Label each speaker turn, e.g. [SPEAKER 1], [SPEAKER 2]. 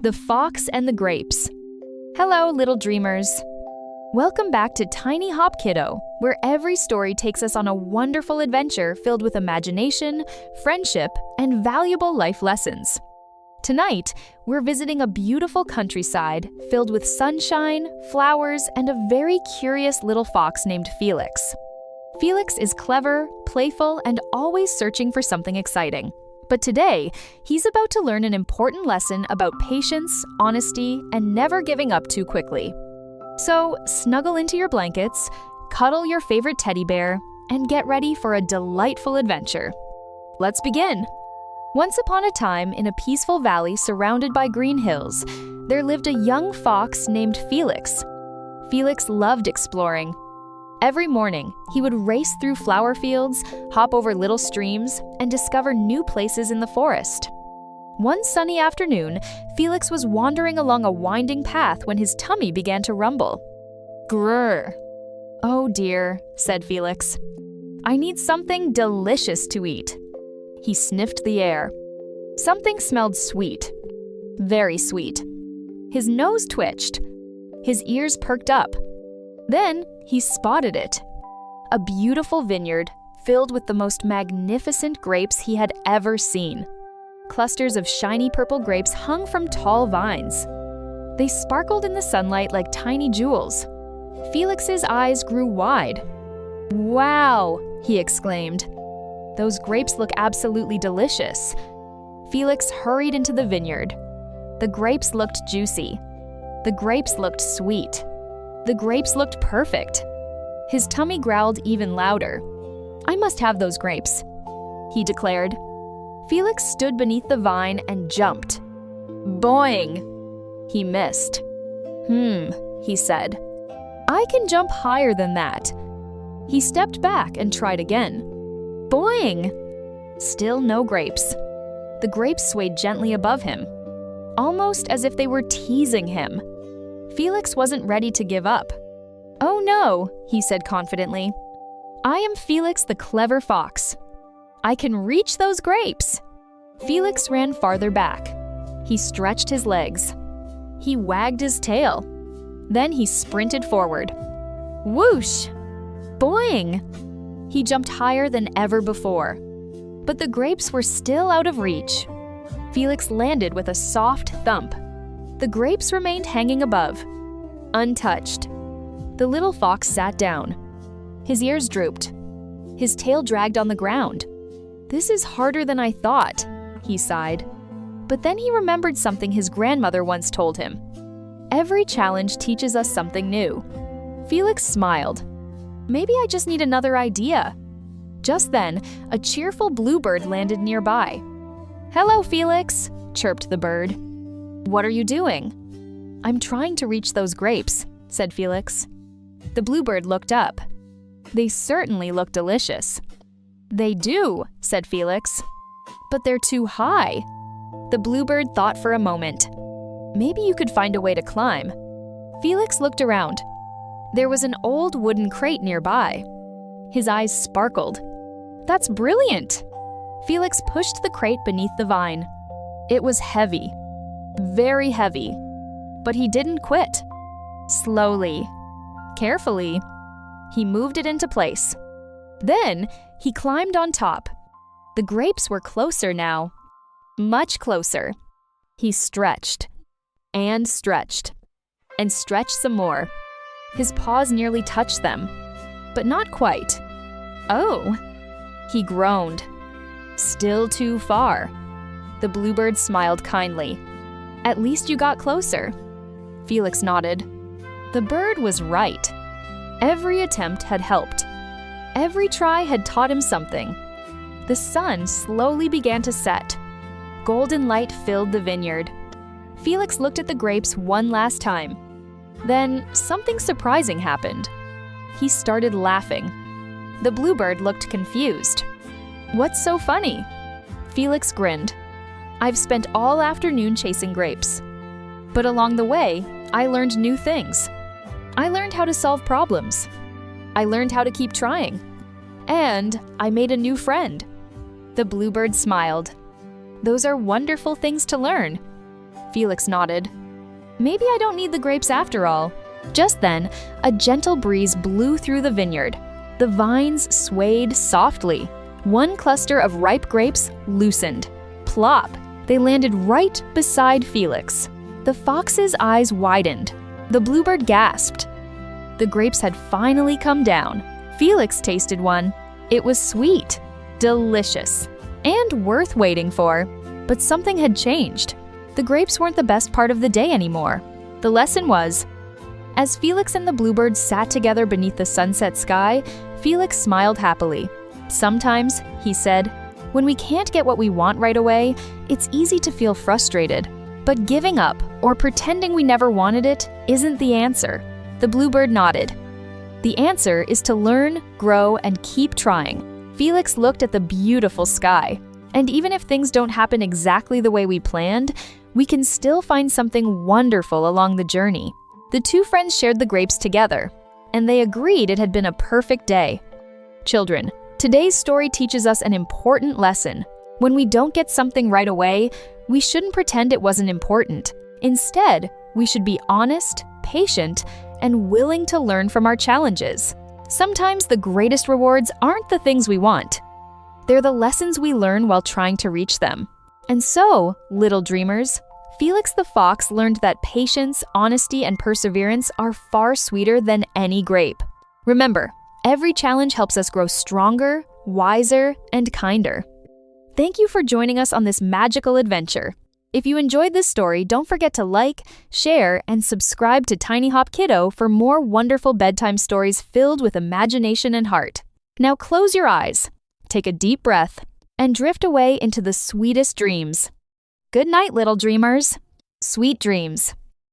[SPEAKER 1] The Fox and the Grapes. Hello, little dreamers. Welcome back to Tiny Hop Kiddo, where every story takes us on a wonderful adventure filled with imagination, friendship, and valuable life lessons. Tonight, we're visiting a beautiful countryside filled with sunshine, flowers, and a very curious little fox named Felix. Felix is clever, playful, and always searching for something exciting. But today, he's about to learn an important lesson about patience, honesty, and never giving up too quickly. So, snuggle into your blankets, cuddle your favorite teddy bear, and get ready for a delightful adventure. Let's begin. Once upon a time, in a peaceful valley surrounded by green hills, there lived a young fox named Felix. Felix loved exploring. Every morning, he would race through flower fields, hop over little streams, and discover new places in the forest. One sunny afternoon, Felix was wandering along a winding path when his tummy began to rumble. Grrr. "Oh dear," said Felix. "I need something delicious to eat." He sniffed the air. Something smelled sweet. Very sweet. His nose twitched. His ears perked up. Then he spotted it. A beautiful vineyard filled with the most magnificent grapes he had ever seen. Clusters of shiny purple grapes hung from tall vines. They sparkled in the sunlight like tiny jewels. Felix's eyes grew wide. "Wow!" he exclaimed. "Those grapes look absolutely delicious." Felix hurried into the vineyard. The grapes looked juicy. The grapes looked sweet. The grapes looked perfect. His tummy growled even louder. "I must have those grapes," he declared. Felix stood beneath the vine and jumped. Boing! He missed. He said. "I can jump higher than that." He stepped back and tried again. Boing! Still no grapes. The grapes swayed gently above him, almost as if they were teasing him. Felix wasn't ready to give up. "Oh no," he said confidently. "I am Felix the clever fox. I can reach those grapes." Felix ran farther back. He stretched his legs. He wagged his tail. Then he sprinted forward. Whoosh! Boing! He jumped higher than ever before. But the grapes were still out of reach. Felix landed with a soft thump. The grapes remained hanging above, untouched. The little fox sat down. His ears drooped. His tail dragged on the ground. "This is harder than I thought," he sighed. But then he remembered something his grandmother once told him. "Every challenge teaches us something new." Felix smiled. "Maybe I just need another idea." Just then, a cheerful bluebird landed nearby. "Hello, Felix," chirped the bird. "What are you doing?" "I'm trying to reach those grapes," said Felix. The bluebird looked up. "They certainly look delicious." "They do," said Felix. "But they're too high." The bluebird thought for a moment. "Maybe you could find a way to climb." Felix looked around. There was an old wooden crate nearby. His eyes sparkled. "That's brilliant!" Felix pushed the crate beneath the vine. It was heavy. Very heavy. But he didn't quit. Slowly, carefully, he moved it into place. Then he climbed on top. The grapes were closer now. Much closer. He stretched. And stretched. And stretched some more. His paws nearly touched them. But not quite. "Oh!" He groaned. "Still too far." The bluebird smiled kindly. "At least you got closer." Felix nodded. The bird was right. Every attempt had helped. Every try had taught him something. The sun slowly began to set. Golden light filled the vineyard. Felix looked at the grapes one last time. Then something surprising happened. He started laughing. The bluebird looked confused. "What's so funny?" Felix grinned. "I've spent all afternoon chasing grapes. But along the way, I learned new things. I learned how to solve problems. I learned how to keep trying. And I made a new friend." The bluebird smiled. "Those are wonderful things to learn." Felix nodded. Maybe I don't need the grapes after all. Just then, a gentle breeze blew through the vineyard. The vines swayed softly. One cluster of ripe grapes loosened. Plop! They landed right beside Felix. The fox's eyes widened. The bluebird gasped. The grapes had finally come down. Felix tasted one. It was sweet, delicious, and worth waiting for. But something had changed. The grapes weren't the best part of the day anymore. The lesson was, as Felix and the bluebird sat together beneath the sunset sky, Felix smiled happily. Sometimes, he said, when we can't get what we want right away, it's easy to feel frustrated. But giving up or pretending we never wanted it isn't the answer. The bluebird nodded. The answer is to learn, grow, and keep trying. Felix looked at the beautiful sky. And even if things don't happen exactly the way we planned, we can still find something wonderful along the journey. The two friends shared the grapes together, and they agreed it had been a perfect day. Children, today's story teaches us an important lesson. When we don't get something right away, we shouldn't pretend it wasn't important. Instead, we should be honest, patient, and willing to learn from our challenges. Sometimes the greatest rewards aren't the things we want. They're the lessons we learn while trying to reach them. And so, little dreamers, Felix the Fox learned that patience, honesty, and perseverance are far sweeter than any grape. Remember, every challenge helps us grow stronger, wiser, and kinder. Thank you for joining us on this magical adventure. If you enjoyed this story, don't forget to like, share, and subscribe to Tiny Hop Kiddo for more wonderful bedtime stories filled with imagination and heart. Now close your eyes, take a deep breath, and drift away into the sweetest dreams. Good night, little dreamers. Sweet dreams.